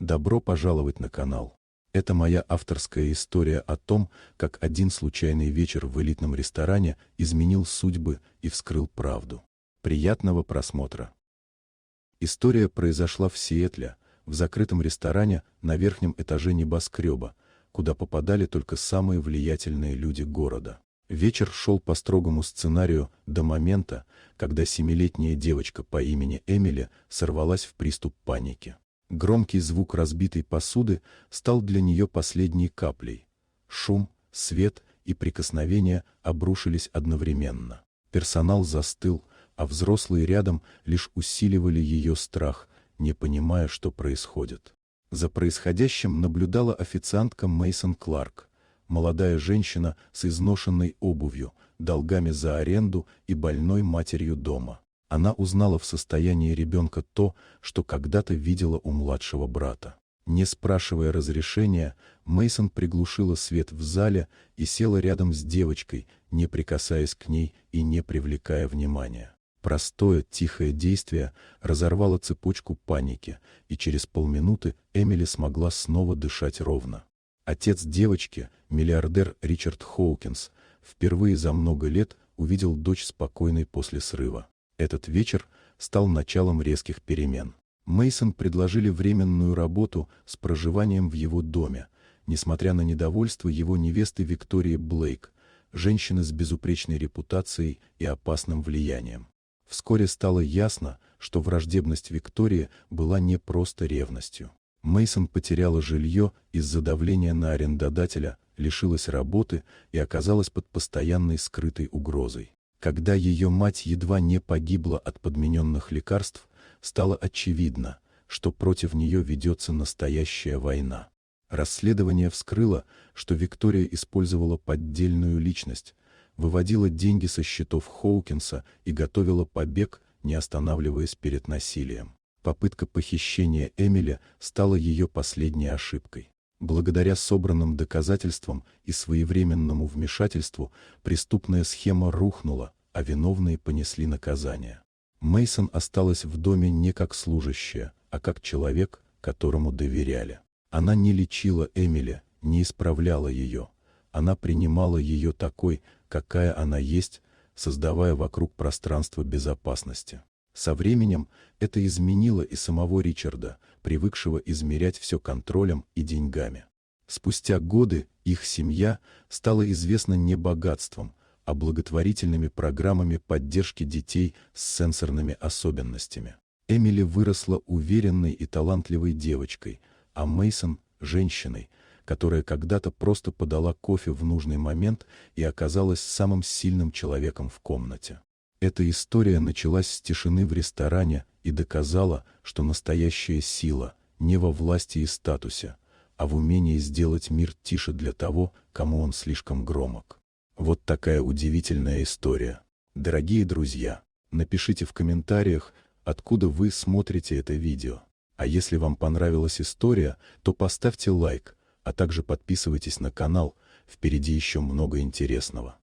Добро пожаловать на канал. Это моя авторская история о том, как один случайный вечер в элитном ресторане изменил судьбы и вскрыл правду. Приятного просмотра. История произошла в Сиэтле, в закрытом ресторане на верхнем этаже небоскреба, куда попадали только самые влиятельные люди города. Вечер шел по строгому сценарию до момента, когда 7-летняя девочка по имени Эмили сорвалась в приступ паники. Громкий звук разбитой посуды стал для нее последней каплей. Шум, свет и прикосновения обрушились одновременно. Персонал застыл, а взрослые рядом лишь усиливали ее страх, не понимая, что происходит. За происходящим наблюдала официантка Мейсон Кларк, молодая женщина с изношенной обувью, долгами за аренду и больной матерью дома. Она узнала в состоянии ребенка то, что когда-то видела у младшего брата. Не спрашивая разрешения, Мейсон приглушила свет в зале и села рядом с девочкой, не прикасаясь к ней и не привлекая внимания. Простое, тихое действие разорвало цепочку паники, и через полминуты Эмили смогла снова дышать ровно. Отец девочки, миллиардер Ричард Хоукинс, впервые за много лет увидел дочь спокойной после срыва. Этот вечер стал началом резких перемен. Мейсон предложили временную работу с проживанием в его доме, несмотря на недовольство его невесты Виктории Блейк, женщины с безупречной репутацией и опасным влиянием. Вскоре стало ясно, что враждебность Виктории была не просто ревностью. Мейсон потеряла жилье из-за давления на арендодателя, лишилась работы и оказалась под постоянной скрытой угрозой. Когда ее мать едва не погибла от подмененных лекарств, стало очевидно, что против нее ведется настоящая война. Расследование вскрыло, что Виктория использовала поддельную личность, выводила деньги со счетов Хоукинса и готовила побег, не останавливаясь перед насилием. Попытка похищения Эмили стала ее последней ошибкой. Благодаря собранным доказательствам и своевременному вмешательству преступная схема рухнула, а виновные понесли наказание. Мейсон осталась в доме не как служащая, а как человек, которому доверяли. Она не лечила Эмили, не исправляла ее. Она принимала ее такой, какая она есть, создавая вокруг пространство безопасности. Со временем это изменило и самого Ричарда, привыкшего измерять все контролем и деньгами. Спустя годы их семья стала известна не богатством, а благотворительными программами поддержки детей с сенсорными особенностями. Эмили выросла уверенной и талантливой девочкой, а Мейсон – женщиной, которая когда-то просто подала кофе в нужный момент и оказалась самым сильным человеком в комнате. Эта история началась с тишины в ресторане и доказала, что настоящая сила не во власти и статусе, а в умении сделать мир тише для того, кому он слишком громок. Вот такая удивительная история. Дорогие друзья, напишите в комментариях, откуда вы смотрите это видео. А если вам понравилась история, то поставьте лайк, а также подписывайтесь на канал, впереди еще много интересного.